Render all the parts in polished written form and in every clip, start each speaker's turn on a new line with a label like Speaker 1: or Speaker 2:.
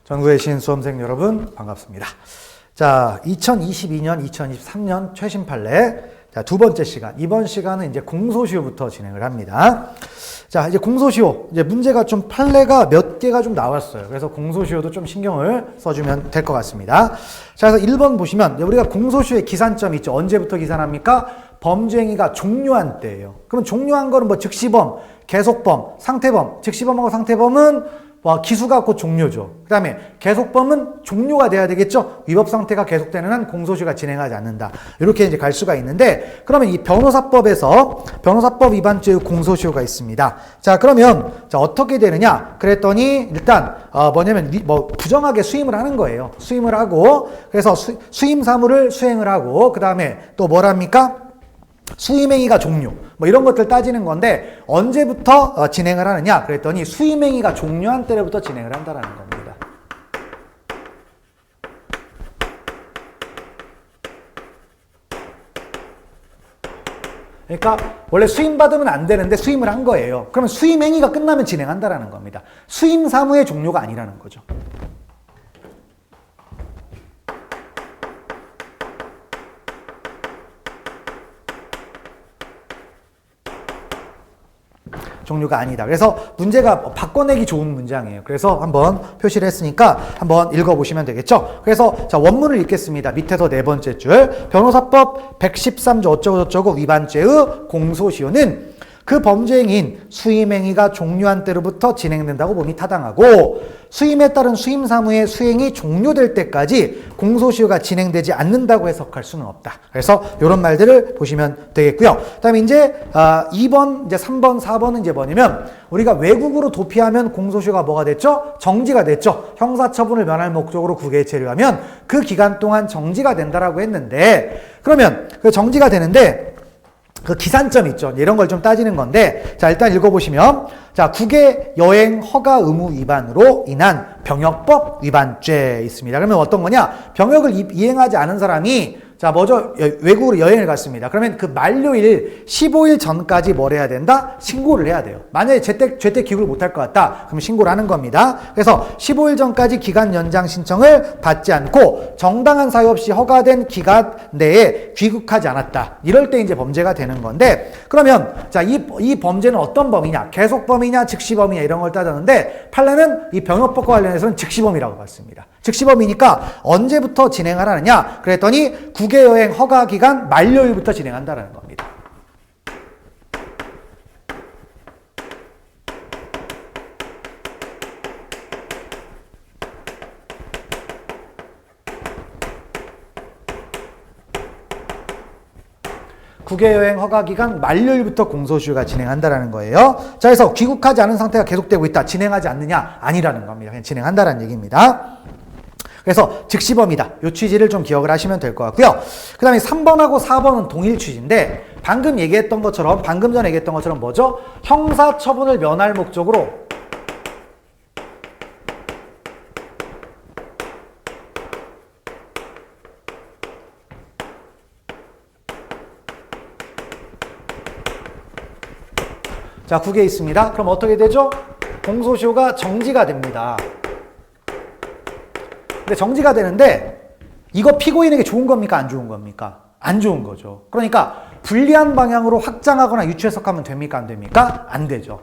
Speaker 1: 전국의 신수험생 여러분 반갑습니다. 자, 2022년, 2023년 최신 판례 자, 두 번째 시간. 이번 시간은 이제 공소시효부터 진행을 합니다. 자, 이제 공소시효. 이제 문제가 좀 판례가 몇 개가 좀 나왔어요. 그래서 공소시효도 좀 신경을 써주면 될 것 같습니다. 자, 그래서 1번 보시면 우리가 공소시효의 기산점이 있죠. 언제부터 기산합니까? 범죄 행위가 종료한 때예요. 그러면 종료한 거는 뭐 즉시범, 계속범, 상태범. 즉시범하고 상태범은 기수가 곧 종료죠. 그 다음에 계속범은 종료가 돼야 되겠죠. 위법 상태가 계속되는 한 공소시효가 진행하지 않는다. 이렇게 이제 갈 수가 있는데, 그러면 이 변호사법에서 변호사법 위반죄의 공소시효가 있습니다. 자, 그러면 자 어떻게 되느냐? 그랬더니 일단 뭐냐면 부정하게 수임을 하는 거예요. 수임을 하고 그래서 수임 사무를 수행을 하고 그 다음에 또 뭐랍니까? 수임행위가 종료 뭐 이런 것들 따지는 건데 언제부터 진행을 하느냐 그랬더니 수임행위가 종료한 때로부터 진행을 한다라는 겁니다. 그러니까 원래 수임받으면 안 되는데 수임을 한 거예요. 그러면 수임행위가 끝나면 진행한다라는 겁니다. 수임 사무의 종료가 아니라는 거죠. 종류가 아니다. 그래서 문제가 바꿔내기 좋은 문장이에요. 그래서 한번 표시를 했으니까 한번 읽어보시면 되겠죠. 그래서 자 원문을 읽겠습니다. 밑에서 네 번째 줄 변호사법 113조 어쩌고저쩌고 위반죄의 공소시효는 그 범죄행위인 수임행위가 종료한 때로부터 진행된다고 봄이 타당하고 수임에 따른 수임사무의 수행이 종료될 때까지 공소시효가 진행되지 않는다고 해석할 수는 없다. 그래서 이런 말들을 보시면 되겠고요. 그 다음에 이제 2번, 이제 3번, 4번은 이제 뭐냐면 우리가 외국으로 도피하면 공소시효가 뭐가 됐죠? 정지가 됐죠. 형사처분을 면할 목적으로 국외에 체류하면 그 기간 동안 정지가 된다라고 했는데 그러면 그 정지가 되는데 그 기산점 있죠. 이런 걸 좀 따지는 건데, 자, 일단 읽어보시면, 자, 국외 여행 허가 의무 위반으로 인한 병역법 위반죄 있습니다. 그러면 어떤 거냐? 병역을 이행하지 않은 사람이 자, 뭐죠? 외국으로 여행을 갔습니다. 그러면 그 만료일 15일 전까지 뭘 해야 된다? 신고를 해야 돼요. 만약에 제때 귀국을 못할 것 같다. 그럼 신고를 하는 겁니다. 그래서 15일 전까지 기간 연장 신청을 받지 않고 정당한 사유 없이 허가된 기간 내에 귀국하지 않았다. 이럴 때 이제 범죄가 되는 건데, 그러면 자, 이 범죄는 어떤 범이냐? 계속범이냐? 즉시범이냐? 이런 걸 따졌는데, 판례는 이 병역법과 관련해서는 즉시범이라고 봤습니다. 즉시범이니까 언제부터 진행을 하느냐? 그랬더니 국외여행 허가 기간 만료일부터 진행한다는 겁니다. 국외여행 허가기간 만료일부터 공소시효가 진행한다라는 거예요. 자, 그래서 귀국하지 않은 상태가 계속되고 있다. 진행하지 않느냐? 아니라는 겁니다. 그냥 진행한다라는 얘기입니다. 그래서 즉시범이다. 이 취지를 좀 기억을 하시면 될 것 같고요. 그 다음에 3번하고 4번은 동일 취지인데 방금 전에 얘기했던 것처럼 뭐죠? 형사처분을 면할 목적으로 자, 국외에 있습니다. 그럼 어떻게 되죠? 공소시효가 정지가 됩니다. 근데 정지가 되는데 이거 피고인에게 좋은 겁니까? 안 좋은 겁니까? 안 좋은 거죠. 그러니까 불리한 방향으로 확장하거나 유추 해석하면 됩니까? 안 됩니까? 안 되죠.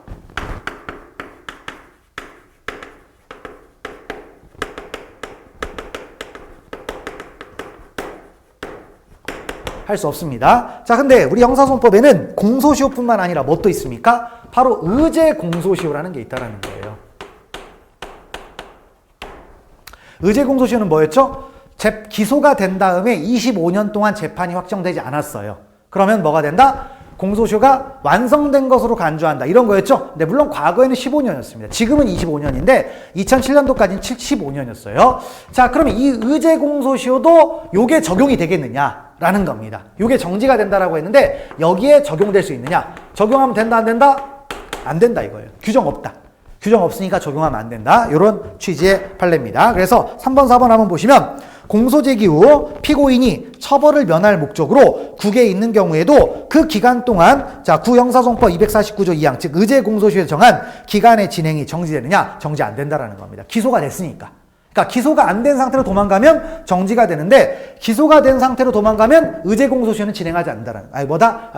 Speaker 1: 할 수 없습니다. 자, 근데 우리 형사소송법에는 공소시효뿐만 아니라 뭐 또 있습니까? 바로 의제 공소시효라는 게 있다라는 거예요. 의제 공소시효는 뭐였죠? 기소가 된 다음에 25년 동안 재판이 확정되지 않았어요. 그러면 뭐가 된다? 공소시효가 완성된 것으로 간주한다. 이런 거였죠? 근데 물론 과거에는 15년이었습니다. 지금은 25년인데 2007년도까지는 15년이었어요. 자, 그러면 이 의제 공소시효도 요게 적용이 되겠느냐라는 겁니다. 요게 정지가 된다라고 했는데 여기에 적용될 수 있느냐? 적용하면 된다, 안 된다? 안 된다 이거예요. 규정 없다. 규정 없으니까 적용하면 안 된다. 이런 취지의 판례입니다. 그래서 3번, 4번 한번 보시면 공소 제기 후 피고인이 처벌을 면할 목적으로 국외에 있는 경우에도 그 기간 동안 자 구형사소송법 249조 2항 즉 의제 공소시효에 정한 기간의 진행이 정지되느냐? 정지 안 된다라는 겁니다. 기소가 됐으니까. 그러니까 기소가 안 된 상태로 도망가면 정지가 되는데 기소가 된 상태로 도망가면 의제 공소시효는 진행하지 않는다라는.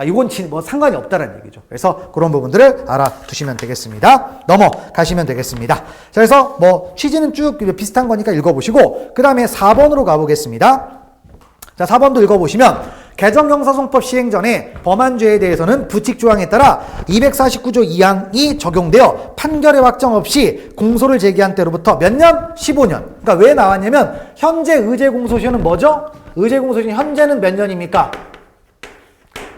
Speaker 1: 이건 뭐 상관이 없다라는 얘기죠. 그래서 그런 부분들을 알아두시면 되겠습니다. 넘어가시면 되겠습니다. 자, 그래서 뭐 취지는 쭉 비슷한 거니까 읽어보시고 그 다음에 4번으로 가보겠습니다. 자, 4번도 읽어보시면 개정형사소송법 시행 전에 범한 죄에 대해서는 부칙 조항에 따라 249조 2항이 적용되어 판결의 확정 없이 공소를 제기한 때로부터 몇 년? 15년. 그러니까 왜 나왔냐면 현재 의제 공소시효는 뭐죠? 의제 공소시효 현재는 몇 년입니까?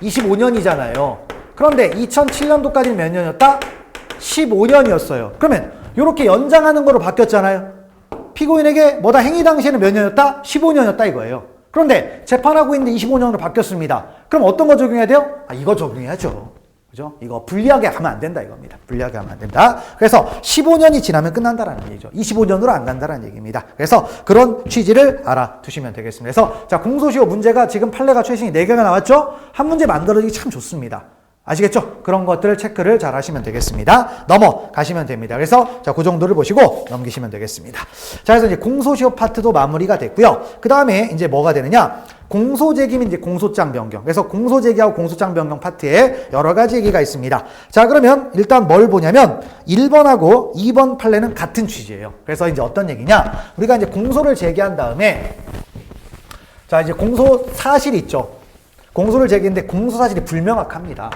Speaker 1: 25년이잖아요. 그런데 2007년도까지는 몇 년이었다? 15년이었어요. 그러면 이렇게 연장하는 거로 바뀌었잖아요. 피고인에게 뭐다 행위 당시에는 몇 년이었다? 15년이었다 이거예요. 그런데 재판하고 있는데 25년으로 바뀌었습니다. 그럼 어떤 거 적용해야 돼요? 이거 적용해야죠. 그죠? 이거 불리하게 하면 안 된다 이겁니다. 불리하게 하면 안 된다. 그래서 15년이 지나면 끝난다라는 얘기죠. 25년으로 안 간다라는 얘기입니다. 그래서 그런 취지를 알아두시면 되겠습니다. 그래서 자, 공소시효 문제가 지금 판례가 최신이 4개가 나왔죠? 한 문제 만들어지기 참 좋습니다. 아시겠죠? 그런 것들을 체크를 잘 하시면 되겠습니다. 넘어가시면 됩니다. 그래서 자, 그 정도를 보시고 넘기시면 되겠습니다. 자, 그래서 이제 공소시효 파트도 마무리가 됐고요. 그 다음에 이제 뭐가 되느냐? 공소제기면 이제 공소장 변경. 그래서 공소제기하고 공소장 변경 파트에 여러 가지 얘기가 있습니다. 자, 그러면 일단 뭘 보냐면 1번하고 2번 판례는 같은 취지예요. 그래서 이제 어떤 얘기냐? 우리가 이제 공소를 제기한 다음에 자, 이제 공소 사실이 있죠. 공소를 제기했는데 공소 사실이 불명확합니다.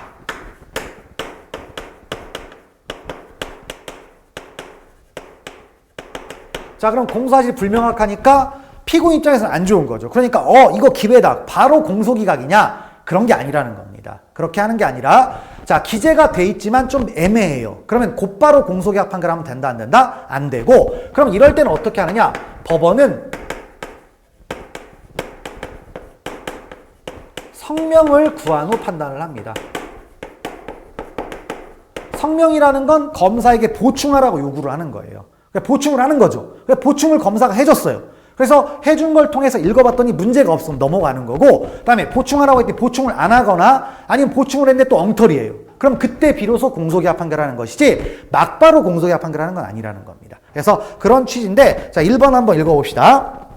Speaker 1: 자, 그럼 공소사실이 불명확하니까 피고인 입장에서는 안 좋은 거죠. 그러니까 이거 기회다. 바로 공소기각이냐? 그런 게 아니라는 겁니다. 그렇게 하는 게 아니라 자, 기재가 돼 있지만 좀 애매해요. 그러면 곧바로 공소기각 판결하면 된다 안 된다? 안 되고 그럼 이럴 때는 어떻게 하느냐? 법원은 성명을 구한 후 판단을 합니다. 성명이라는 건 검사에게 보충하라고 요구를 하는 거예요. 보충을 하는 거죠. 보충을 검사가 해줬어요. 그래서 해준 걸 통해서 읽어봤더니 문제가 없으면 넘어가는 거고 그 다음에 보충하라고 했더니 보충을 안 하거나 아니면 보충을 했는데 또 엉터리예요. 그럼 그때 비로소 공소기각 판결하는 것이지 막바로 공소기각 판결하는 건 아니라는 겁니다. 그래서 그런 취지인데 자, 1번 한번 읽어봅시다.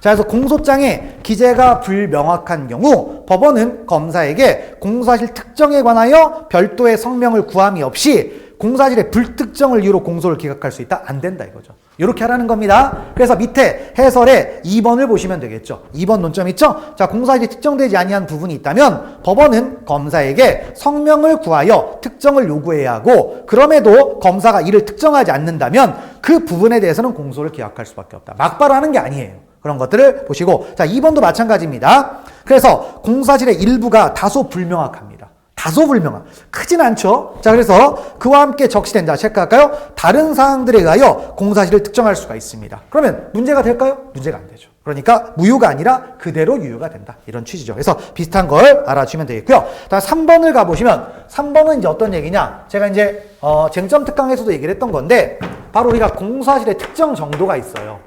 Speaker 1: 자, 그래서 공소장에 기재가 불명확한 경우 법원은 검사에게 공소사실 특정에 관하여 별도의 성명을 구함이 없이 공소사실의 불특정을 이유로 공소를 기각할 수 있다? 안 된다 이거죠. 이렇게 하라는 겁니다. 그래서 밑에 해설에 2번을 보시면 되겠죠. 2번 논점 있죠? 자, 공소사실이 특정되지 아니한 부분이 있다면 법원은 검사에게 성명을 구하여 특정을 요구해야 하고 그럼에도 검사가 이를 특정하지 않는다면 그 부분에 대해서는 공소를 기각할 수밖에 없다. 막바로 하는 게 아니에요. 그런 것들을 보시고 자, 2번도 마찬가지입니다. 그래서 공소사실의 일부가 다소 불명확합니다. 다소 불명확. 크진 않죠. 자, 그래서 그와 함께 적시된다. 체크할까요? 다른 사항들에 의하여 공소사실을 특정할 수가 있습니다. 그러면 문제가 될까요? 문제가 안 되죠. 그러니까 무효가 아니라 그대로 유효가 된다. 이런 취지죠. 그래서 비슷한 걸 알아주면 되겠고요. 다음 3번을 가보시면 3번은 이제 어떤 얘기냐? 제가 이제 쟁점 특강에서도 얘기를 했던 건데 바로 우리가 공소사실의 특정 정도가 있어요.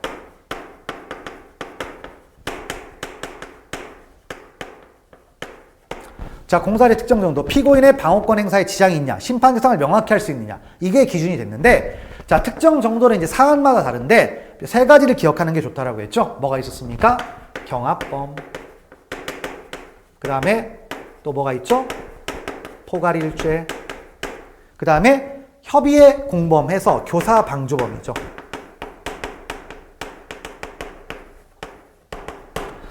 Speaker 1: 자, 공소사실의 특정 정도, 피고인의 방어권 행사에 지장이 있냐, 심판 대상을 명확히 할 수 있느냐, 이게 기준이 됐는데, 자, 특정 정도는 이제 사안마다 다른데, 3가지를 기억하는 게 좋다라고 했죠? 뭐가 있었습니까? 경합범. 그 다음에 또 뭐가 있죠? 포괄일죄. 그 다음에 협의에 공범해서 교사 방조범이죠.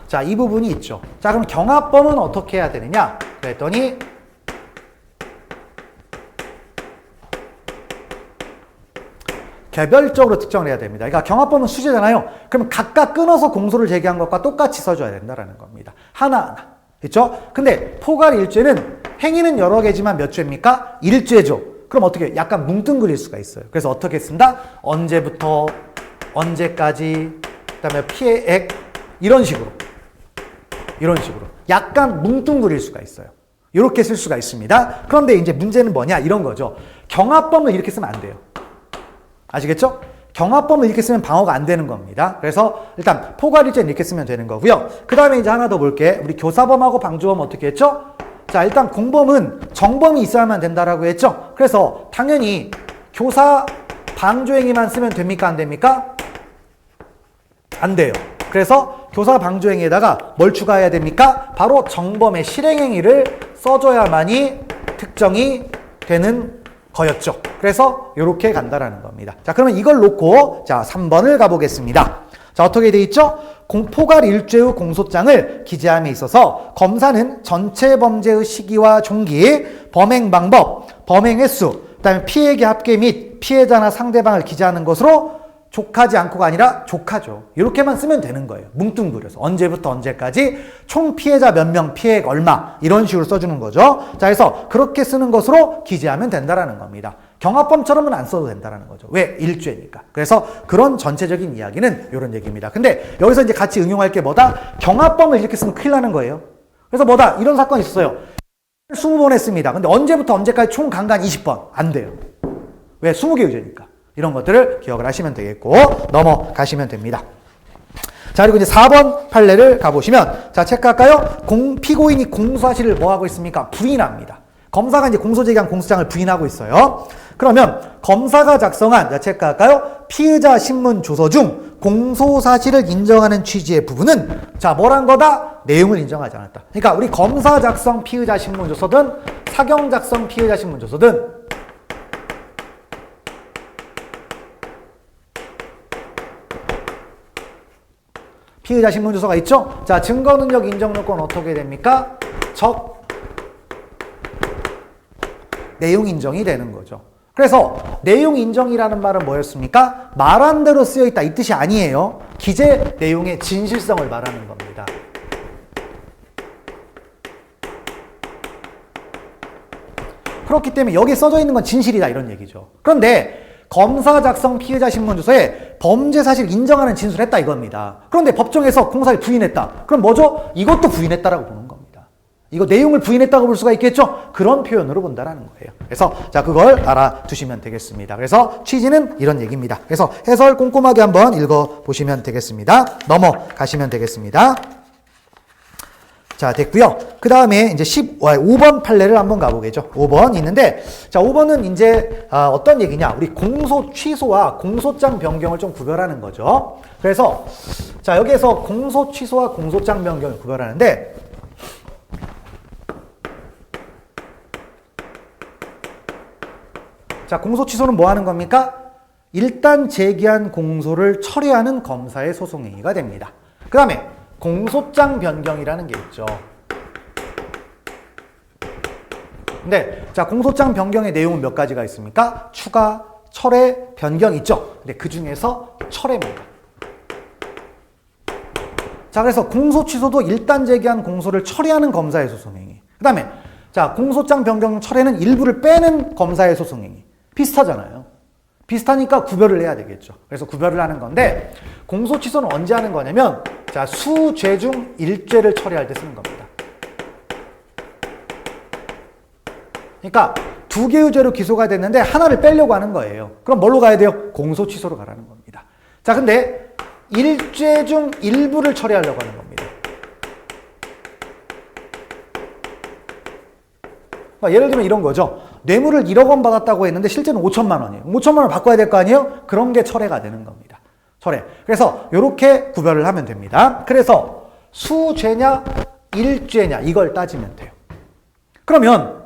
Speaker 1: 자, 이 부분이 있죠. 자, 그럼 경합범은 어떻게 해야 되느냐? 그랬더니 개별적으로 특정을 해야 됩니다. 그러니까 경합범은 수재잖아요. 그럼 각각 끊어서 공소를 제기한 것과 똑같이 써줘야 된다는 겁니다. 하나하나. 그렇죠? 근데 포괄일죄는 행위는 여러 개지만 몇 죄입니까? 1죄죠. 그럼 어떻게 해요? 약간 뭉뚱그릴 수가 있어요. 그래서 어떻게 쓴다? 언제부터 언제까지 그다음에 피해액 이런 식으로 약간 뭉뚱그릴 수가 있어요. 이렇게 쓸 수가 있습니다. 그런데 이제 문제는 뭐냐? 이런 거죠. 경합범을 이렇게 쓰면 안 돼요. 아시겠죠? 경합범을 이렇게 쓰면 방어가 안 되는 겁니다. 그래서 일단 포괄일죄는 이렇게 쓰면 되는 거고요. 그 다음에 이제 하나 더 볼게. 우리 교사범하고 방조범 어떻게 했죠? 자, 일단 공범은 정범이 있어야만 된다라고 했죠? 그래서 당연히 교사 방조행위만 쓰면 됩니까? 안 됩니까? 안 돼요. 그래서 교사 방조행위에다가 뭘 추가해야 됩니까? 바로 정범의 실행행위를 써줘야만이 특정이 되는 거였죠. 그래서 이렇게 간다라는 겁니다. 자, 그러면 이걸 놓고 자 3번을 가보겠습니다. 자, 어떻게 돼 있죠? 포괄 일죄 후 공소장을 기재함에 있어서 검사는 전체 범죄의 시기와 종기, 범행 방법, 범행 횟수, 그다음에 피해액의 합계 및 피해자나 상대방을 기재하는 것으로 족하지 않고가 아니라 족하죠. 이렇게만 쓰면 되는 거예요. 뭉뚱그려서 언제부터 언제까지 총 피해자 몇 명, 피해액 얼마 이런 식으로 써주는 거죠. 자, 그래서 그렇게 쓰는 것으로 기재하면 된다라는 겁니다. 경합범처럼은 안 써도 된다라는 거죠. 왜? 일죄니까. 그래서 그런 전체적인 이야기는 이런 얘기입니다. 근데 여기서 이제 같이 응용할 게 뭐다? 경합범을 이렇게 쓰면 큰일 나는 거예요. 그래서 뭐다? 이런 사건이 있었어요. 20번 했습니다. 근데 언제부터 언제까지 총 강간 20번. 안 돼요. 왜? 20개 의제니까. 이런 것들을 기억을 하시면 되겠고 넘어가시면 됩니다. 자, 그리고 이제 4번 판례를 가보시면 자, 체크할까요? 피고인이 공소사실을 뭐 하고 있습니까? 부인합니다. 검사가 이제 공소제기한 공소장을 부인하고 있어요. 그러면 검사가 작성한 자, 체크할까요? 피의자 신문 조서 중 공소사실을 인정하는 취지의 부분은 자, 뭐란 거다? 내용을 인정하지 않았다. 그러니까 우리 검사 작성 피의자 신문 조서든 사경 작성 피의자 신문 조서든 피의자 신문조서가 있죠? 자, 증거능력 인정 요건 어떻게 됩니까? 내용 인정이 되는 거죠. 그래서 내용 인정이라는 말은 뭐였습니까? 말한 대로 쓰여 있다 이 뜻이 아니에요. 기재 내용의 진실성을 말하는 겁니다. 그렇기 때문에 여기에 써져 있는 건 진실이다 이런 얘기죠. 그런데 검사 작성 피의자 신문조서에 범죄 사실 인정하는 진술을 했다 이겁니다. 그런데 법정에서 공사를 부인했다. 그럼 뭐죠? 이것도 부인했다라고 보는 겁니다. 이거 내용을 부인했다고 볼 수가 있겠죠? 그런 표현으로 본다라는 거예요. 그래서 자, 그걸 알아두시면 되겠습니다. 그래서 취지는 이런 얘기입니다. 그래서 해설 꼼꼼하게 한번 읽어보시면 되겠습니다. 넘어가시면 되겠습니다. 자, 됐고요. 그 다음에 이제 5번 판례를 한번 가보겠죠. 5번 있는데, 자, 5번은 이제 어떤 얘기냐? 우리 공소 취소와 공소장 변경을 좀 구별하는 거죠. 그래서 자, 여기에서 공소 취소와 공소장 변경을 구별하는데, 자, 공소 취소는 뭐 하는 겁니까? 일단 제기한 공소를 처리하는 검사의 소송행위가 됩니다. 그 다음에 공소장 변경이라는 게 있죠. 근데 자, 공소장 변경의 내용은 몇 가지가 있습니까? 추가, 철회, 변경 있죠. 근데 그 중에서 철회입니다. 자, 그래서 공소 취소도 일단 제기한 공소를 처리하는 검사의 소송행위. 그 다음에 자, 공소장 변경 철회는 일부를 빼는 검사의 소송행위. 비슷하잖아요. 비슷하니까 구별을 해야 되겠죠. 그래서 구별을 하는 건데 공소 취소는 언제 하는 거냐면 자, 수죄 중 일죄를 처리할 때 쓰는 겁니다. 그러니까 두 개의 죄로 기소가 됐는데 하나를 빼려고 하는 거예요. 그럼 뭘로 가야 돼요? 공소 취소로 가라는 겁니다. 자, 근데 일죄 중 일부를 처리하려고 하는 겁니다. 예를 들면 이런 거죠. 뇌물을 1억 원 받았다고 했는데 실제는 5천만 원이에요. 5천만 원 바꿔야 될 거 아니에요? 그런 게 철회가 되는 겁니다. 철회. 그래서 이렇게 구별을 하면 됩니다. 그래서 수죄냐 일죄냐 이걸 따지면 돼요. 그러면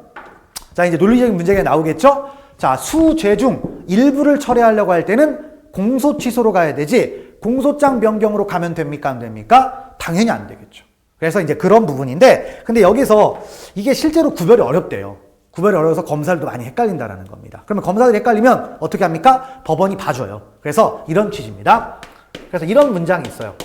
Speaker 1: 자, 이제 논리적인 문제가 나오겠죠? 자, 수죄 중 일부를 처리하려고 할 때는 공소 취소로 가야 되지 공소장 변경으로 가면 됩니까? 안 됩니까? 당연히 안 되겠죠. 그래서 이제 그런 부분인데 근데 여기서 이게 실제로 구별이 어렵대요. 구별이 어려워서 검사들도 많이 헷갈린다라는 겁니다. 그러면 검사들이 헷갈리면 어떻게 합니까? 법원이 봐줘요. 그래서 이런 취지입니다. 그래서 이런 문장이 있어요.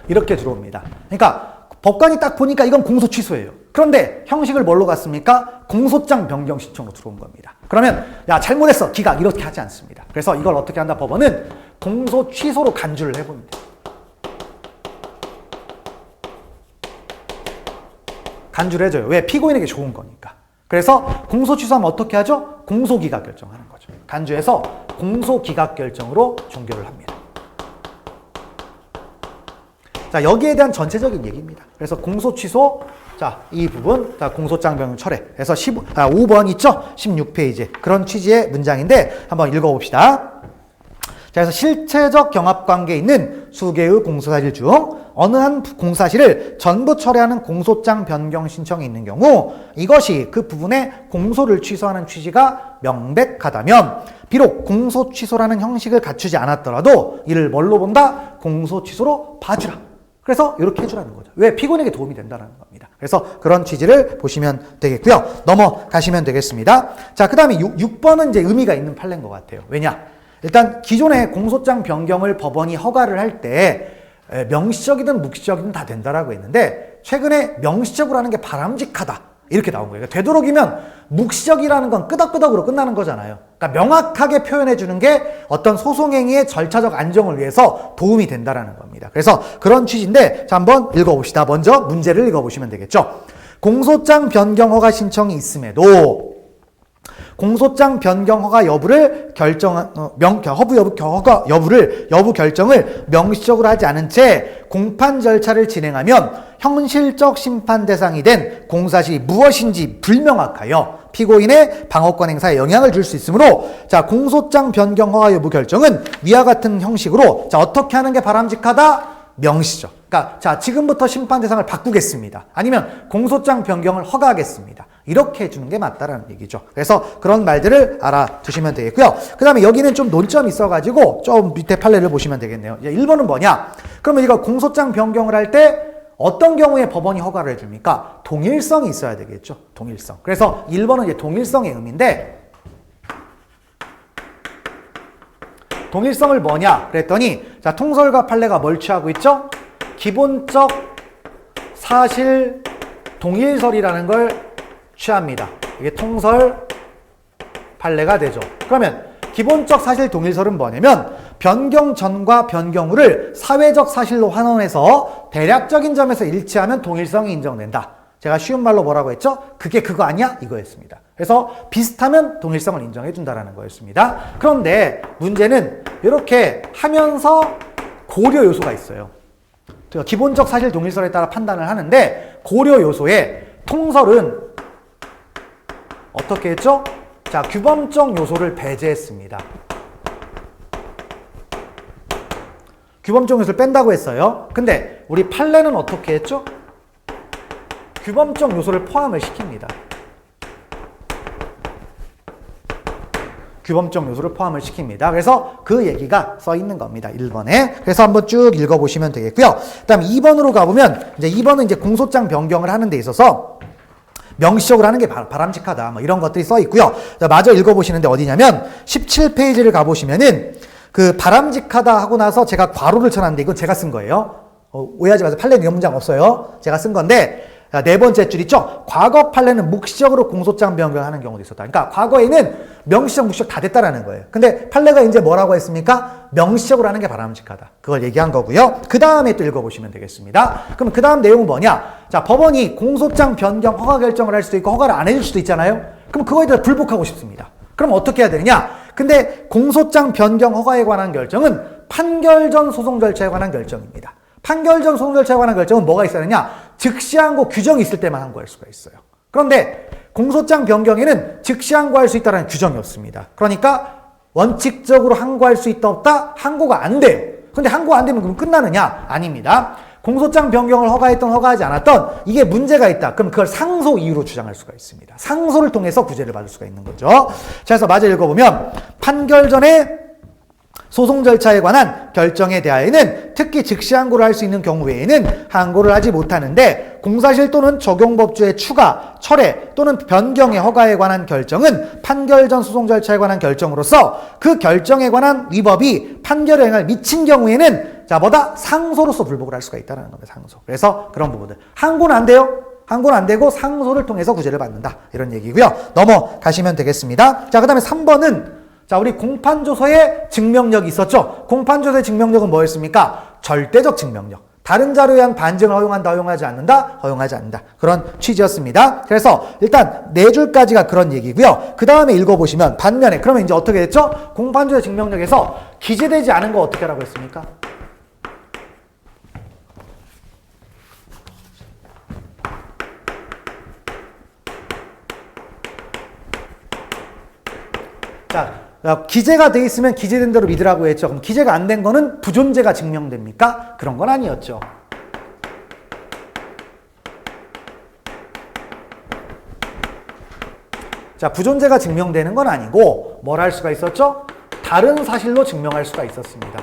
Speaker 1: 이렇게 들어옵니다. 그러니까 법관이 딱 보니까 이건 공소 취소예요. 그런데 형식을 뭘로 갔습니까? 공소장 변경 신청으로 들어온 겁니다. 그러면 야, 잘못했어 기각 이렇게 하지 않습니다. 그래서 이걸 어떻게 한다? 법원은 공소 취소로 간주를 해봅니다. 간주를 해줘요. 왜? 피고인에게 좋은 거니까. 그래서 공소 취소하면 어떻게 하죠? 공소 기각 결정하는 거죠. 간주해서 공소 기각 결정으로 종결을 합니다. 자, 여기에 대한 전체적인 얘기입니다. 그래서 공소 취소, 자, 이 부분, 자, 공소장 변경 철회. 그래서 5번 있죠? 16페이지. 그런 취지의 문장인데 한번 읽어봅시다. 자, 그래서 실체적 경합관계에 있는 수개의 공소사실 중 어느 한 공사실을 전부 철회하는 공소장 변경 신청이 있는 경우 이것이 그 부분의 공소를 취소하는 취지가 명백하다면 비록 공소 취소라는 형식을 갖추지 않았더라도 이를 뭘로 본다? 공소 취소로 봐주라. 그래서 이렇게 해주라는 거죠. 왜? 피고인에게 도움이 된다는 겁니다. 그래서 그런 취지를 보시면 되겠고요. 넘어가시면 되겠습니다. 자, 그 다음에 6번은 이제 의미가 있는 판례인 것 같아요. 왜냐? 일단 기존에 공소장 변경을 법원이 허가를 할 때 명시적이든 묵시적이든 다 된다라고 했는데 최근에 명시적으로 하는 게 바람직하다 이렇게 나온 거예요. 그러니까 되도록이면 묵시적이라는 건 끄덕끄덕으로 끝나는 거잖아요. 그러니까 명확하게 표현해 주는 게 어떤 소송행위의 절차적 안정을 위해서 도움이 된다라는 겁니다. 그래서 그런 취지인데 자, 한번 읽어봅시다. 먼저 문제를 읽어보시면 되겠죠. 공소장 변경 허가 신청이 있음에도 공소장 변경 허가 여부를 여부 결정을 명시적으로 하지 않은 채 공판 절차를 진행하면 형실적 심판 대상이 된 공사실이 무엇인지 불명확하여 피고인의 방어권 행사에 영향을 줄 수 있으므로 자, 공소장 변경 허가 여부 결정은 위와 같은 형식으로 자, 어떻게 하는 게 바람직하다? 명시죠. 그러니까 자, 지금부터 심판 대상을 바꾸겠습니다. 아니면 공소장 변경을 허가하겠습니다. 이렇게 해주는 게 맞다라는 얘기죠. 그래서 그런 말들을 알아두시면 되겠고요. 그 다음에 여기는 좀 논점이 있어가지고 좀 밑에 판례를 보시면 되겠네요. 1번은 뭐냐? 그러면 이거 공소장 변경을 할 때 어떤 경우에 법원이 허가를 해줍니까? 동일성이 있어야 되겠죠. 동일성. 그래서 1번은 이제 동일성의 의미인데 동일성을 뭐냐? 그랬더니 자, 통설과 판례가 뭘 취하고 있죠? 기본적 사실 동일설이라는 걸 취합니다. 이게 통설 판례가 되죠. 그러면 기본적 사실 동일설은 뭐냐면 변경 전과 변경 후를 사회적 사실로 환원해서 대략적인 점에서 일치하면 동일성이 인정된다. 제가 쉬운 말로 뭐라고 했죠? 그게 그거 아니야? 이거였습니다. 그래서 비슷하면 동일성을 인정해 준다라는 거였습니다. 그런데 문제는 이렇게 하면서 고려 요소가 있어요. 기본적 사실 동일설에 따라 판단을 하는데 고려 요소에 통설은 어떻게 했죠? 자, 규범적 요소를 배제했습니다. 규범적 요소를 뺀다고 했어요. 근데 우리 판례는 어떻게 했죠? 규범적 요소를 포함을 시킵니다. 규범적 요소를 포함을 시킵니다. 그래서 그 얘기가 써 있는 겁니다. 1번에. 그래서 한번 쭉 읽어보시면 되겠고요. 그 다음 2번으로 가보면, 이제 2번은 이제 공소장 변경을 하는 데 있어서 명시적으로 하는 게 바람직하다. 뭐 이런 것들이 써 있고요. 마저 읽어보시는데 어디냐면 17페이지를 가보시면은 그 바람직하다 하고 나서 제가 괄호를 쳐놨는데 이건 제가 쓴 거예요. 오해하지 마세요. 판례는 이런 문장 없어요. 제가 쓴 건데 네 번째 줄 있죠? 과거 판례는 묵시적으로 공소장 변경하는 경우도 있었다. 그러니까 과거에는 명시적, 묵시적 다 됐다라는 거예요. 근데 판례가 이제 뭐라고 했습니까? 명시적으로 하는 게 바람직하다. 그걸 얘기한 거고요. 그 다음에 또 읽어보시면 되겠습니다. 그럼 그 다음 내용은 뭐냐? 자, 법원이 공소장 변경 허가 결정을 할 수도 있고 허가를 안 해줄 수도 있잖아요. 그럼 그거에 대해서 불복하고 싶습니다. 그럼 어떻게 해야 되느냐? 근데 공소장 변경 허가에 관한 결정은 판결 전 소송 절차에 관한 결정입니다. 판결 전 소송 절차에 관한 결정은 뭐가 있어야 되냐? 즉시 항고 규정이 있을 때만 항고할 수가 있어요. 그런데 공소장 변경에는 즉시 항고할 수 있다는 규정이 없습니다. 그러니까 원칙적으로 항고할 수 있다 없다? 항고가 안 돼요. 근데 항고가 안 되면 그럼 끝나느냐? 아닙니다. 공소장 변경을 허가했던 허가하지 않았던 이게 문제가 있다. 그럼 그걸 상소 이유로 주장할 수가 있습니다. 상소를 통해서 구제를 받을 수가 있는 거죠. 자, 그래서 마저 읽어보면 판결 전에 소송 절차에 관한 결정에 대하여는 특히 즉시 항고를 할 수 있는 경우 외에는 항고를 하지 못하는데 공사실 또는 적용법주의 추가, 철회 또는 변경의 허가에 관한 결정은 판결 전 소송 절차에 관한 결정으로서 그 결정에 관한 위법이 판결에 영향을 미친 경우에는 자, 뭐다? 상소로서 불복을 할 수가 있다는 겁니다. 상소. 그래서 그런 부분들. 항고는 안 돼요. 항고는 안 되고 상소를 통해서 구제를 받는다. 이런 얘기고요. 넘어가시면 되겠습니다. 자, 그 다음에 3번은 자, 우리 공판조서에 증명력이 있었죠? 공판조서의 증명력은 뭐였습니까? 절대적 증명력. 다른 자료에 의한 반증을 허용한다, 허용하지 않는다? 허용하지 않는다. 그런 취지였습니다. 그래서 일단 4줄까지가 그런 얘기고요. 그 다음에 읽어보시면 반면에 그러면 이제 어떻게 됐죠? 공판조서의 증명력에서 기재되지 않은 거 어떻게 하라고 했습니까? 기재가 돼 있으면 기재된 대로 믿으라고 했죠. 그럼 기재가 안 된 거는 부존재가 증명됩니까? 그런 건 아니었죠. 자, 부존재가 증명되는 건 아니고 뭘 할 수가 있었죠? 다른 사실로 증명할 수가 있었습니다.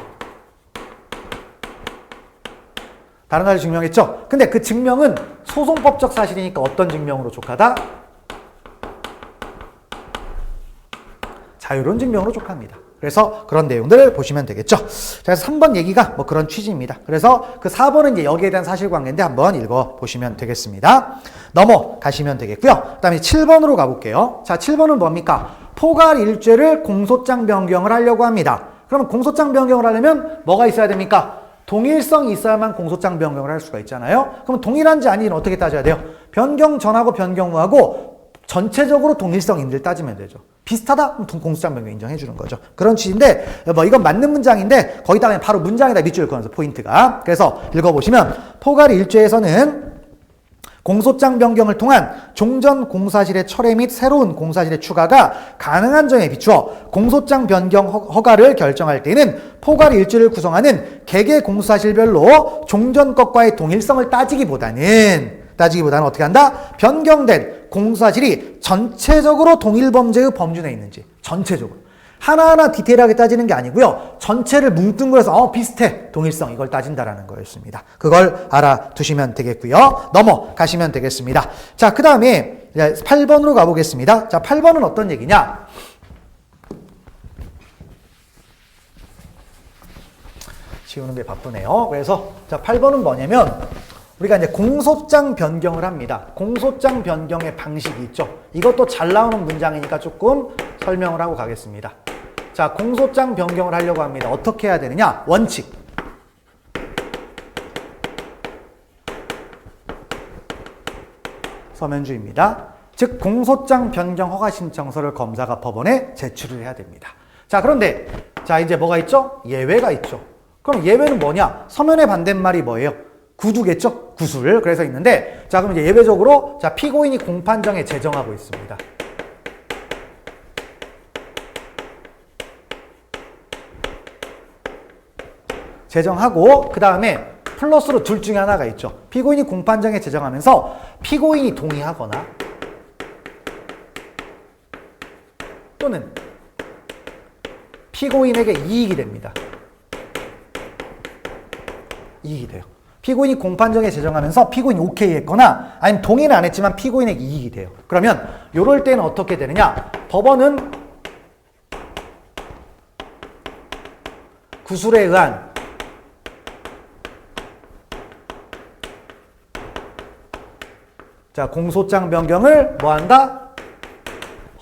Speaker 1: 다른 사실 증명했죠? 근데 그 증명은 소송법적 사실이니까 어떤 증명으로 족하다? 자유로운 증명으로 족합니다. 그래서 그런 내용들을 보시면 되겠죠. 자, 그래서 3번 얘기가 뭐 그런 취지입니다. 그래서 그 4번은 이제 여기에 대한 사실관계인데 한번 읽어보시면 되겠습니다. 넘어가시면 되겠고요. 그 다음에 7번으로 가볼게요. 자, 7번은 뭡니까? 포괄일죄를 공소장 변경을 하려고 합니다. 그러면 공소장 변경을 하려면 뭐가 있어야 됩니까? 동일성이 있어야만 공소장 변경을 할 수가 있잖아요. 그럼 동일한지 아닌지는 어떻게 따져야 돼요? 변경 전하고 변경 후하고 전체적으로 동일성인지를 따지면 되죠. 비슷하다? 그럼 공소장 변경 인정해 주는 거죠. 그런 취지인데 뭐 이건 맞는 문장인데 거기다가 바로 문장에다 밑줄 그어서 포인트가. 그래서 읽어보시면 포괄일죄에서는 공소장 변경을 통한 종전 공사실의 철회 및 새로운 공사실의 추가가 가능한 점에 비추어 공소장 변경 허가를 결정할 때에는 포괄일죄를 구성하는 개개 공사실별로 종전 것과의 동일성을 따지기보다는 어떻게 한다? 변경된 공사실이 전체적으로 동일 범죄의 범주 내에 있는지 전체적으로 하나하나 디테일하게 따지는 게 아니고요. 전체를 뭉뚱그려서 비슷해. 동일성 이걸 따진다라는 거였습니다. 그걸 알아두시면 되겠고요. 넘어가시면 되겠습니다. 자, 그 다음에 8번으로 가보겠습니다. 자, 8번은 어떤 얘기냐? 지우는 게 바쁘네요. 그래서 자, 8번은 뭐냐면 우리가 이제 공소장 변경을 합니다. 공소장 변경의 방식이 있죠. 이것도 잘 나오는 문장이니까 조금 설명을 하고 가겠습니다. 자, 공소장 변경을 하려고 합니다. 어떻게 해야 되느냐? 원칙. 서면주의입니다. 즉 공소장 변경 허가 신청서를 검사가 법원에 제출을 해야 됩니다. 자, 그런데 자, 이제 뭐가 있죠? 예외가 있죠. 그럼 예외는 뭐냐? 서면의 반대말이 뭐예요? 구두겠죠? 구술. 그래서 있는데, 자, 그럼 이제 예외적으로, 자, 피고인이 공판정에 제정하고 있습니다. 제정하고, 그 다음에 플러스로 둘 중에 하나가 있죠. 피고인이 공판정에 제정하면서 피고인이 동의하거나 또는 피고인에게 이익이 됩니다. 이익이 돼요. 피고인이 공판정에 제정하면서 피고인이 오케이 했거나 아니면 동의는 안 했지만 피고인에게 이익이 돼요. 그러면 이럴 때는 어떻게 되느냐? 법원은 구술에 의한 자, 공소장 변경을 뭐 한다?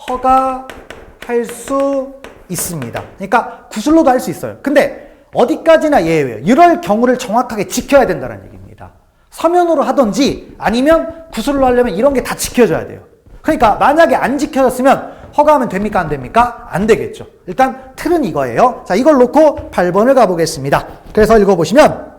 Speaker 1: 허가할 수 있습니다. 그러니까 구술로도 할 수 있어요. 근데 어디까지나 예외예요. 이럴 경우를 정확하게 지켜야 된다는 얘기입니다. 서면으로 하든지 아니면 구술로 하려면 이런 게 다 지켜져야 돼요. 그러니까 만약에 안 지켜졌으면 허가하면 됩니까? 안 됩니까? 안 되겠죠. 일단 틀은 이거예요. 자, 이걸 놓고 8번을 가보겠습니다. 그래서 읽어보시면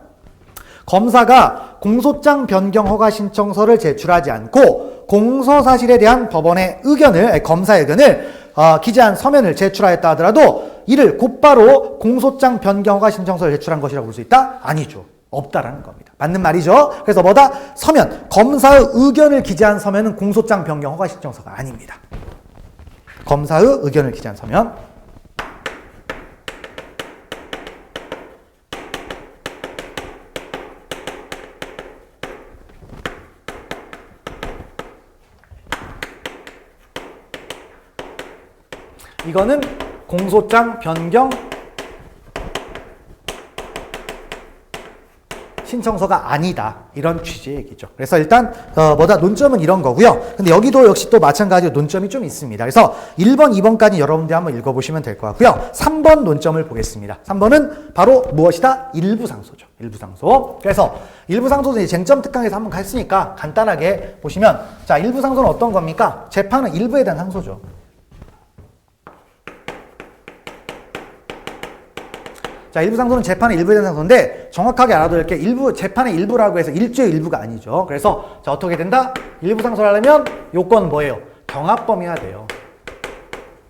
Speaker 1: 검사가 공소장 변경 허가 신청서를 제출하지 않고 공소사실에 대한 법원의 의견을, 검사의 의견을 기재한 서면을 제출하였다 하더라도 이를 곧바로 공소장 변경 허가 신청서를 제출한 것이라고 볼 수 있다? 아니죠. 없다라는 겁니다. 맞는 말이죠. 그래서 뭐다? 서면, 검사의 의견을 기재한 서면은 공소장 변경 허가 신청서가 아닙니다. 검사의 의견을 기재한 서면. 이거는 공소장 변경 신청서가 아니다. 이런 취지의 얘기죠. 그래서 일단 논점은 이런 거고요. 근데 여기도 역시 또 마찬가지로 논점이 좀 있습니다. 그래서 1번, 2번까지 여러분들 한번 읽어보시면 될 것 같고요. 3번 논점을 보겠습니다. 3번은 바로 무엇이다? 일부 상소죠. 일부 상소. 그래서 일부 상소는 쟁점 특강에서 한번 했으니까 간단하게 보시면 자, 일부 상소는 어떤 겁니까? 재판은 일부에 대한 상소죠. 자, 일부 상소는 재판의 일부에 대한 상소인데 정확하게 알아둬야 할 게 재판의 일부라고 해서 일주의 일부가 아니죠. 그래서 자, 어떻게 된다? 일부 상소를 하려면 요건 뭐예요? 경합범위가 돼요.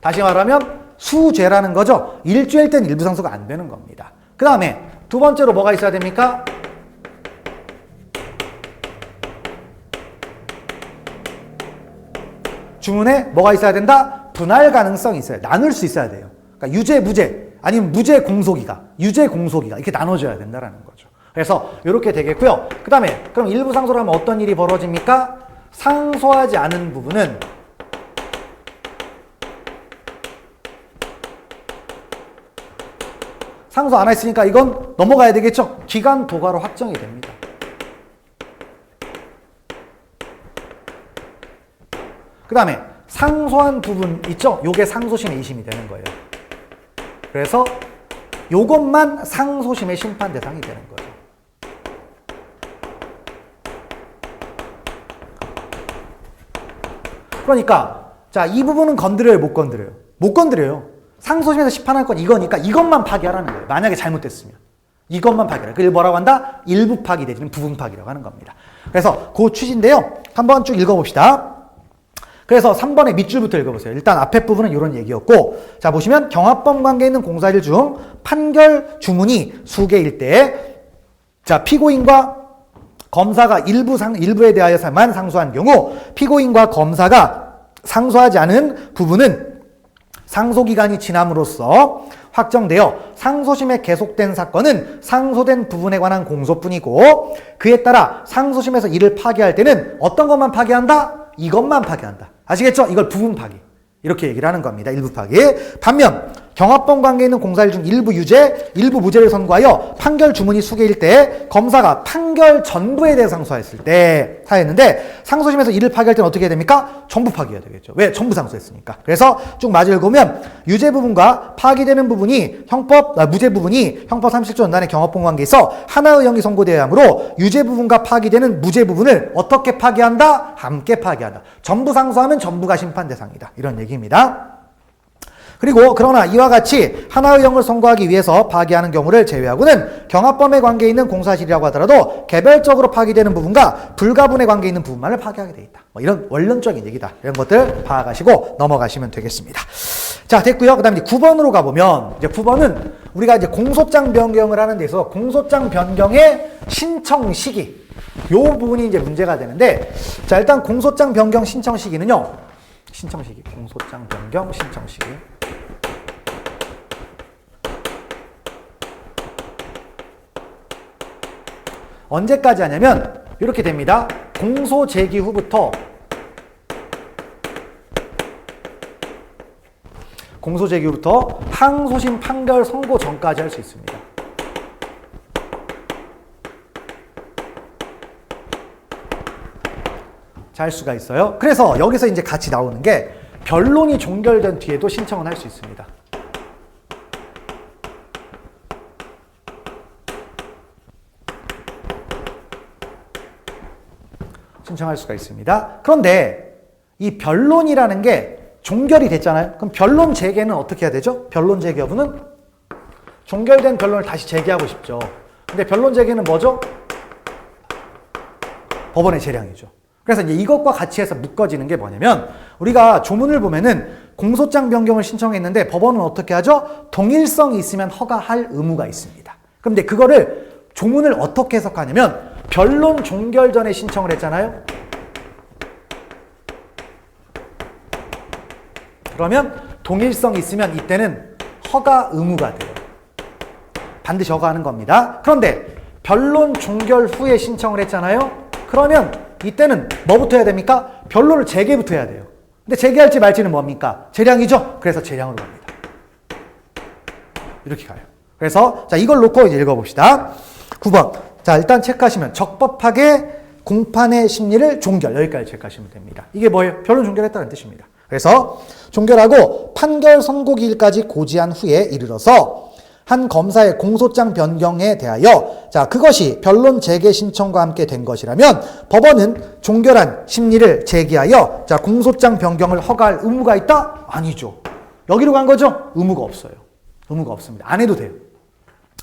Speaker 1: 다시 말하면 수죄라는 거죠. 일죄일 땐 일부 상소가 안 되는 겁니다. 그 다음에 두 번째로 뭐가 있어야 됩니까? 주문에 뭐가 있어야 된다? 분할 가능성이 있어요. 나눌 수 있어야 돼요. 그러니까 유죄, 무죄, 아니면 무죄, 공소기가, 유죄, 공소기가 이렇게 나눠져야 된다는 거죠. 그래서 이렇게 되겠고요. 그 다음에 그럼 일부 상소를 하면 어떤 일이 벌어집니까? 상소하지 않은 부분은 상소 안 했으니까 이건 넘어가야 되겠죠? 기간 도과로 확정이 됩니다. 그 다음에 상소한 부분 있죠? 요게 상소심의 이심이 되는 거예요. 그래서 요것만 상소심의 심판 대상이 되는 거죠. 그러니까 자, 이 부분은 건드려요, 못 건드려요? 못 건드려요. 상소심에서 심판할 건 이거니까 이것만 파기하라는 거예요. 만약에 잘못됐으면. 이것만 파기하라. 그걸 뭐라고 한다? 일부 파기 내지는 부분 파기라고 하는 겁니다. 그래서 그 취지인데요. 한번 쭉 읽어봅시다. 그래서 3번의 밑줄부터 읽어보세요. 일단 앞에 부분은 이런 얘기였고, 자, 보시면 경합범 관계에 있는 공사일 중 판결 주문이 수개일 때, 자, 피고인과 검사가 일부에 대하여만 상소한 경우, 피고인과 검사가 상소하지 않은 부분은 상소기간이 지남으로써 확정되어 상소심에 계속된 사건은 상소된 부분에 관한 공소뿐이고, 그에 따라 상소심에서 이를 파기할 때는 어떤 것만 파기한다? 이것만 파기한다. 아시겠죠? 이걸 부분 파기. 이렇게 얘기를 하는 겁니다. 일부 파기. 반면 경합범 관계에 있는 공사일 중 일부 유죄, 일부 무죄를 선고하여 판결 주문이 수개일 때 검사가 판결 전부에 대해 상소했을 때 사했는데 상소심에서 이를 파기할 때는 어떻게 해야 됩니까? 전부 파기해야 되겠죠. 왜? 전부 상소했으니까. 그래서 쭉 마저 읽으면 유죄 부분과 파기되는 부분이 무죄 부분이 형법 37조 원단의 경합범 관계에서 하나의 의형이 선고되어야 하므로 유죄 부분과 파기되는 무죄 부분을 어떻게 파기한다? 함께 파기한다. 전부 상소하면 전부가 심판 대상이다. 이런 얘기입니다. 그리고 그러나 이와 같이 하나의 형을 선고하기 위해서 파기하는 경우를 제외하고는 경합범에 관계 있는 공사실이라고 하더라도 개별적으로 파기되는 부분과 불가분에 관계 있는 부분만을 파기하게 돼 있다. 뭐 이런 원론적인 얘기다. 이런 것들 파악하시고 넘어가시면 되겠습니다. 자, 됐고요. 그 다음에 이제 9번으로 가보면 이제 9번은 우리가 이제 공소장 변경을 하는 데서 공소장 변경의 신청 시기 요 부분이 이제 문제가 되는데, 자, 일단 공소장 변경 신청 시기는요. 신청 시기, 공소장 변경 신청 시기. 언제까지 하냐면 이렇게 됩니다. 공소 제기 후부터 항소심 판결 선고 전까지 할 수 있습니다. 자, 할 수가 있어요. 그래서 여기서 이제 같이 나오는 게 변론이 종결된 뒤에도 신청을 할 수 있습니다. 신청할 수가 있습니다. 그런데 이 변론이라는 게 종결이 됐잖아요. 그럼 변론 재개는 어떻게 해야 되죠? 변론 재개 여부는 종결된 변론을 다시 재개하고 싶죠. 근데 변론 재개는 뭐죠? 법원의 재량이죠. 그래서 이제 이것과 같이 해서 묶어지는 게 뭐냐면, 우리가 조문을 보면은 공소장 변경을 신청했는데 법원은 어떻게 하죠? 동일성이 있으면 허가할 의무가 있습니다. 그런데 그거를 조문을 어떻게 해석하냐면 변론 종결 전에 신청을 했잖아요. 그러면 동일성이 있으면 이때는 허가 의무가 돼요. 반드시 허가하는 겁니다. 그런데 변론 종결 후에 신청을 했잖아요. 그러면 이때는 뭐부터 해야 됩니까? 변론을 재개부터 해야 돼요. 근데 재개할지 말지는 뭡니까? 재량이죠? 그래서 재량으로 갑니다. 이렇게 가요. 그래서 자, 이걸 놓고 이제 읽어봅시다. 9번. 자, 일단 체크하시면 적법하게 공판의 심리를 종결. 여기까지 체크하시면 됩니다. 이게 뭐예요? 변론 종결했다는 뜻입니다. 그래서 종결하고 판결 선고기일까지 고지한 후에 이르러서 한 검사의 공소장 변경에 대하여 자, 그것이 변론 재개 신청과 함께 된 것이라면 법원은 종결한 심리를 제기하여 자, 공소장 변경을 허가할 의무가 있다? 아니죠. 여기로 간 거죠? 의무가 없어요. 의무가 없습니다. 안 해도 돼요.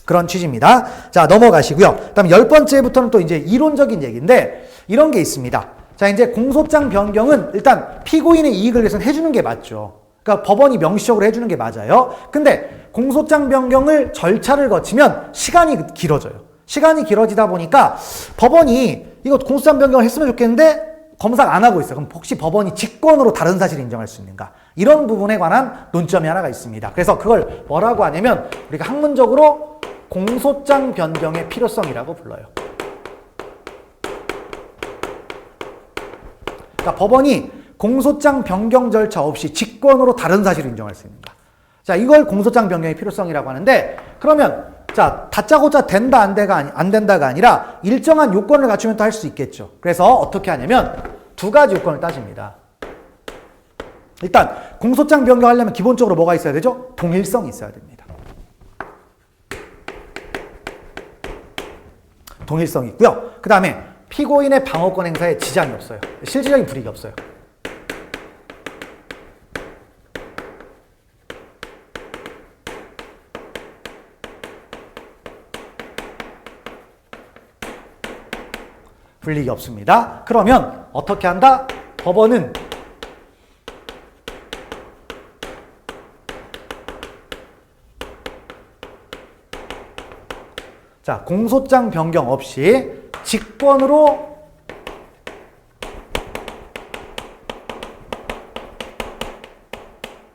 Speaker 1: 그런 취지입니다. 자, 넘어가시고요. 그다음 10번째부터는 또 이제 이론적인 얘기인데 이런 게 있습니다. 자, 이제 공소장 변경은 일단 피고인의 이익을 위해서는 해주는 게 맞죠. 그러니까 법원이 명시적으로 해주는 게 맞아요. 근데 공소장 변경을 절차를 거치면 시간이 길어져요. 시간이 길어지다 보니까 법원이 이거 공소장 변경을 했으면 좋겠는데 검사가 안 하고 있어요. 그럼 혹시 법원이 직권으로 다른 사실을 인정할 수 있는가? 이런 부분에 관한 논점이 하나가 있습니다. 그래서 그걸 뭐라고 하냐면 우리가 학문적으로 공소장 변경의 필요성이라고 불러요. 그러니까 법원이 공소장 변경 절차 없이 직권으로 다른 사실을 인정할 수 있는가? 자, 이걸 공소장 변경의 필요성이라고 하는데 그러면 자, 다짜고짜 된다 안 된다가 아니라 일정한 요건을 갖추면 또 할 수 있겠죠. 그래서 어떻게 하냐면 두 가지 요건을 따집니다. 일단 공소장 변경하려면 기본적으로 뭐가 있어야 되죠? 동일성이 있어야 됩니다. 동일성이 있고요. 그 다음에 피고인의 방어권 행사에 지장이 없어요. 실질적인 불이익이 없어요. 불이익이 없습니다. 그러면 어떻게 한다? 법원은 자, 공소장 변경 없이 직권으로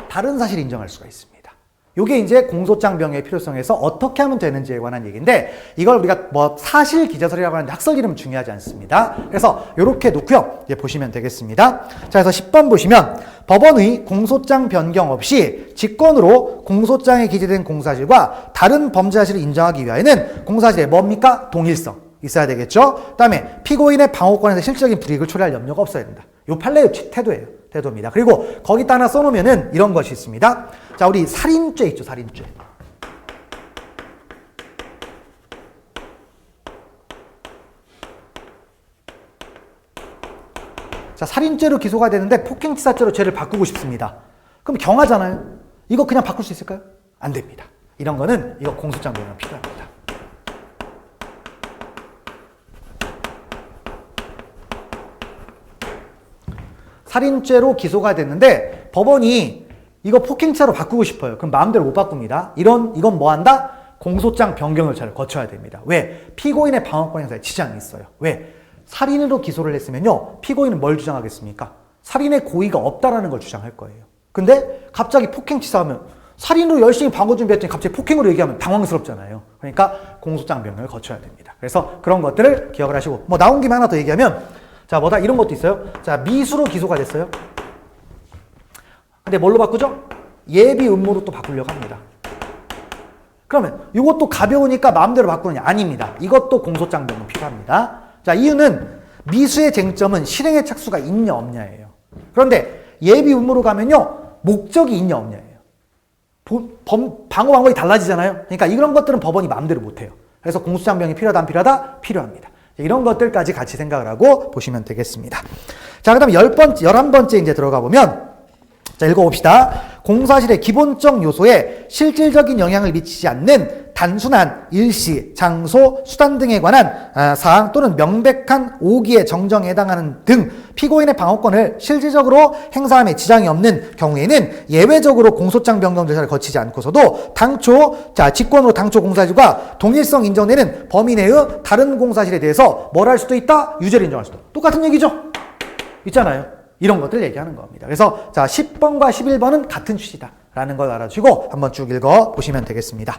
Speaker 1: 다른 사실을 인정할 수가 있습니다. 이게 이제 공소장 변경의 필요성에서 어떻게 하면 되는지에 관한 얘기인데 이걸 우리가 뭐 사실 기자설이라고 하는데 학설 이름은 중요하지 않습니다. 그래서 이렇게 놓고요. 이제 보시면 되겠습니다. 자, 그래서 10번 보시면 법원의 공소장 변경 없이 직권으로 공소장에 기재된 공사실과 다른 범죄 사실을 인정하기 위하여는 공사실에 뭡니까? 동일성 있어야 되겠죠. 그 다음에 피고인의 방어권에서 실질적인 불이익을 초래할 염려가 없어야 된다. 요 판례의 태도예요. 태도입니다. 그리고 거기다 하나 써놓으면은 이런 것이 있습니다. 자, 우리 살인죄 있죠, 살인죄. 자, 살인죄로 기소가 되는데 폭행치사죄로 죄를 바꾸고 싶습니다. 그럼 경하잖아요. 이거 그냥 바꿀 수 있을까요? 안 됩니다. 이런 거는 이거 공소장 변경 필요합니다. 살인죄로 기소가 됐는데 법원이 이거 폭행죄로 바꾸고 싶어요. 그럼 마음대로 못 바꿉니다. 이건 뭐 한다? 공소장 변경 절차를 거쳐야 됩니다. 왜? 피고인의 방어권 행사에 지장이 있어요. 왜? 살인으로 기소를 했으면요. 피고인은 뭘 주장하겠습니까? 살인의 고의가 없다라는 걸 주장할 거예요. 근데 갑자기 폭행치사하면 살인으로 열심히 방어 준비했더니 갑자기 폭행으로 얘기하면 당황스럽잖아요. 그러니까 공소장 변경을 거쳐야 됩니다. 그래서 그런 것들을 기억을 하시고 뭐 나온 김에 하나 더 얘기하면 자, 뭐다? 이런 것도 있어요. 자, 미수로 기소가 됐어요. 근데 뭘로 바꾸죠? 예비 음모로 또 바꾸려고 합니다. 그러면 이것도 가벼우니까 마음대로 바꾸느냐? 아닙니다. 이것도 공소장 변경 필요합니다. 자, 이유는 미수의 쟁점은 실행의 착수가 있냐 없냐예요. 그런데 예비 음모로 가면요. 목적이 있냐 없냐예요. 방어 방법이 달라지잖아요. 그러니까 이런 것들은 법원이 마음대로 못해요. 그래서 공소장 변경이 필요하다 안 필요하다? 필요합니다. 이런 것들까지 같이 생각을 하고 보시면 되겠습니다. 자, 그 다음에 11번째 이제 들어가 보면, 자, 읽어봅시다. 공사실의 기본적 요소에 실질적인 영향을 미치지 않는 단순한 일시, 장소, 수단 등에 관한 사항 또는 명백한 오기의 정정에 해당하는 등 피고인의 방어권을 실질적으로 행사함에 지장이 없는 경우에는 예외적으로 공소장 변경 절차를 거치지 않고서도 직권으로 당초 공사실과 동일성 인정되는 범위 내의 다른 공사실에 대해서 뭘 할 수도 있다? 유죄를 인정할 수도. 똑같은 얘기죠? 있잖아요. 이런 것들 얘기하는 겁니다. 그래서 자, 10번과 11번은 같은 취지다라는 걸 알아주시고 한번 쭉 읽어보시면 되겠습니다.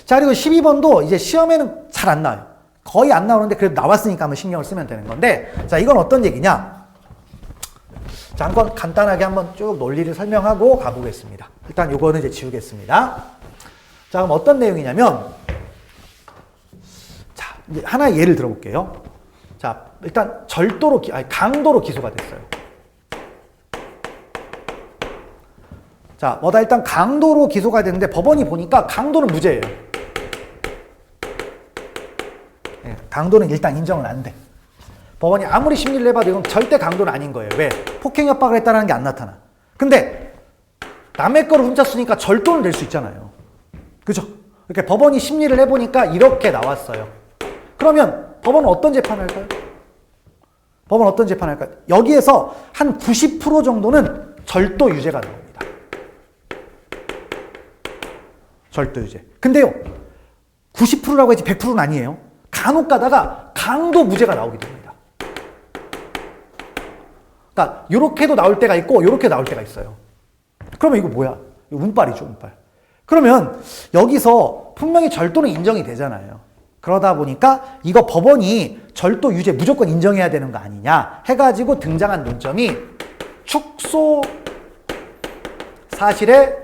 Speaker 1: 자, 그리고 12번도 이제 시험에는 잘 안 나와요. 거의 안 나오는데 그래도 나왔으니까 한번 신경을 쓰면 되는 건데, 자, 이건 어떤 얘기냐? 자, 한번 간단하게 한번 쭉 논리를 설명하고 가보겠습니다. 일단 요거는 이제 지우겠습니다. 자, 그럼 어떤 내용이냐면, 자, 이제 하나의 예를 들어볼게요. 자, 일단 강도로 기소가 됐어요. 자, 일단 강도로 기소가 됐는데 법원이 보니까 강도는 무죄예요. 네, 강도는 일단 인정은 안 돼. 법원이 아무리 심리를 해봐도 이건 절대 강도는 아닌 거예요. 왜? 폭행 협박을 했다는 게 안 나타나. 근데 남의 거를 훔쳤으니까 절도는 될 수 있잖아요. 그죠? 이렇게 법원이 심리를 해보니까 이렇게 나왔어요. 그러면 법원은 어떤 재판을 할까요? 법원은 어떤 재판을 할까요? 여기에서 한 90% 정도는 절도 유죄가 나옵니다. 절도유죄. 근데요, 90%라고 했지 100%는 아니에요. 간혹 가다가 강도 무죄가 나오기도 합니다. 그러니까 요렇게도 나올 때가 있고 요렇게 나올 때가 있어요. 그러면 이거 뭐야? 이거 운빨이죠, 운빨. 그러면 여기서 분명히 절도는 인정이 되잖아요. 그러다 보니까 이거 법원이 절도 유죄 무조건 인정해야 되는 거 아니냐 해가지고 등장한 논점이 축소 사실의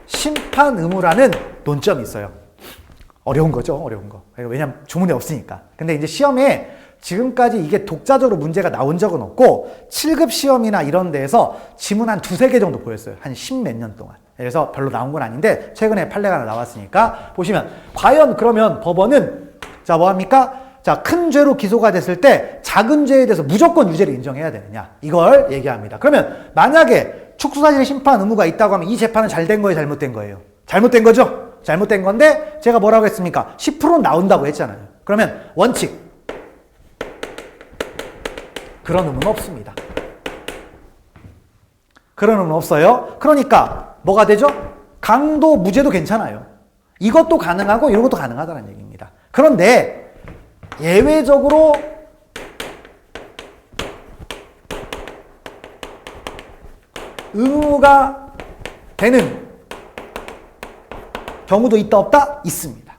Speaker 1: 심판 의무라는 논점이 있어요. 어려운 거죠, 어려운 거. 왜냐면 조문에 없으니까. 근데 이제 시험에 지금까지 이게 독자적으로 문제가 나온 적은 없고 7급 시험이나 이런 데에서 지문 한 두세 개 정도 보였어요. 한 10몇 년 동안. 그래서 별로 나온 건 아닌데 최근에 판례가 나왔으니까 보시면 과연 그러면 법원은 자 뭐합니까? 자, 큰 죄로 기소가 됐을 때 작은 죄에 대해서 무조건 유죄를 인정해야 되느냐 이걸 얘기합니다. 그러면 만약에 축소사실의 심판 의무가 있다고 하면 이 재판은 잘 된 거예요, 잘못된 거예요? 잘못된 거죠? 잘못된 건데 제가 뭐라고 했습니까? 10%는 나온다고 했잖아요. 그러면 원칙 그런 의무는 없습니다. 그런 의무는 없어요. 그러니까 뭐가 되죠? 강도 무죄도 괜찮아요. 이것도 가능하고 이것도 가능하다는 얘기입니다. 그런데 예외적으로 의무가 되는 경우도 있다 없다? 있습니다.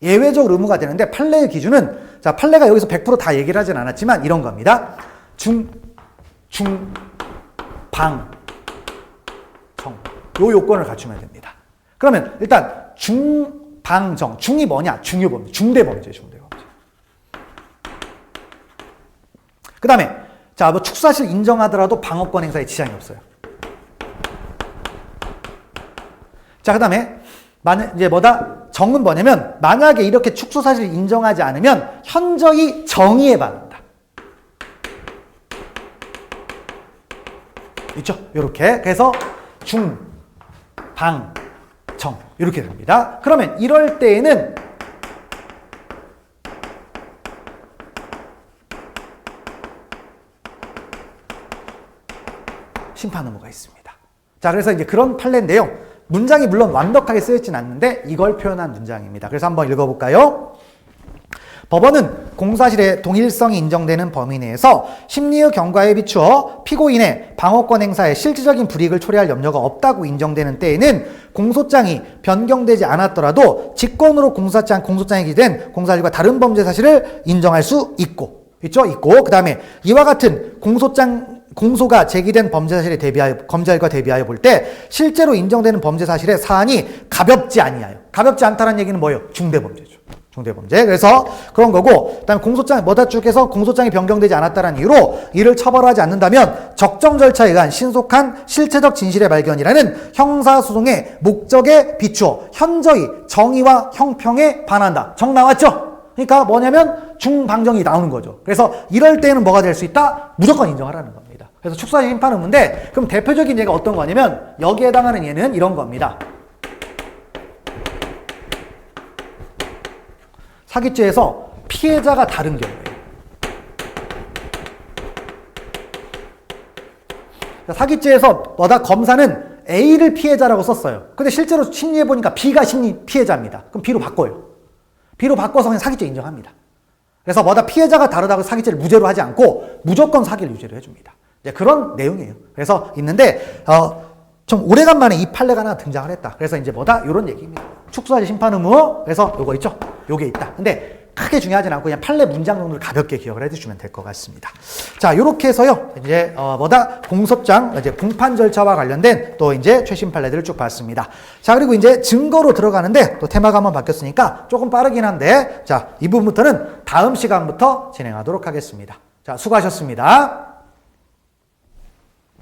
Speaker 1: 예외적으로 의무가 되는데 판례의 기준은 자 판례가 여기서 100% 다 얘기를 하진 않았지만 이런 겁니다. 방, 정. 요 요건을 갖추면 됩니다. 그러면 일단 중방정. 중이 뭐냐? 중요범죄. 중대범죄. 그 다음에 자, 뭐 축소사실 인정하더라도 방어권 행사에 지장이 없어요. 자, 그 다음에 이제 뭐다? 정은 뭐냐면 만약에 이렇게 축소사실 인정하지 않으면 현저히 정의에 반한다. 있죠? 요렇게. 그래서 중, 방, 정 이렇게 됩니다. 그러면 이럴 때에는 심판 의무가 있습니다. 자, 그래서 이제 그런 판례인데요. 문장이 물론 완벽하게 쓰여있진 않는데 이걸 표현한 문장입니다. 그래서 한번 읽어볼까요? 법원은 공사실의 동일성이 인정되는 범위 내에서 심리의 경과에 비추어 피고인의 방어권 행사에 실질적인 불이익을 초래할 염려가 없다고 인정되는 때에는 공소장이 변경되지 않았더라도 직권으로 공소장에 기재된 공사실과 다른 범죄 사실을 인정할 수 있고, 있죠? 있고, 그 다음에 이와 같은 공소가 제기된 범죄 사실에 대비하여 검찰과 대비하여 볼 때 실제로 인정되는 범죄 사실의 사안이 가볍지 아니하여. 가볍지 않다는 얘기는 뭐예요? 중대범죄죠. 중대범죄. 그래서 그런 거고, 그다음에 뭐다 쪽에서 공소장이 변경되지 않았다는 이유로 이를 처벌하지 않는다면 적정 절차에 의한 신속한 실체적 진실의 발견이라는 형사소송의 목적에 비추어 현저히 정의와 형평에 반한다. 정 나왔죠? 그러니까 뭐냐면 중방정이 나오는 거죠. 그래서 이럴 때는 뭐가 될 수 있다? 무조건 인정하라는 겁니다. 그래서 축소사실 심판 의무인데 그럼 대표적인 예가 어떤 거냐면 여기에 해당하는 예는 이런 겁니다. 사기죄에서 피해자가 다른 경우예요. 사기죄에서 검사는 A를 피해자라고 썼어요. 근데 실제로 심리해보니까 B가 피해자입니다. 그럼 B로 바꿔요. B로 바꿔서 그냥 사기죄 인정합니다. 그래서 피해자가 다르다고 사기죄를 무죄로 하지 않고 무조건 사기를 유죄로 해줍니다. 이제 그런 내용이에요. 그래서 있는데 좀 오래간만에 이 판례가 하나 등장을 했다. 그래서 이제 이런 얘기입니다. 축소사실 심판 의무. 그래서 요거 있죠? 요게 있다. 근데 크게 중요하진 않고 그냥 판례 문장 정도를 가볍게 기억을 해주시면 될 것 같습니다. 자, 요렇게 해서요. 이제 공소장 이제 공판 절차와 관련된 또 이제 최신 판례들을 쭉 봤습니다. 자, 그리고 이제 증거로 들어가는데 또 테마가 한번 바뀌었으니까 조금 빠르긴 한데 자, 이 부분부터는 다음 시간부터 진행하도록 하겠습니다. 자, 수고하셨습니다.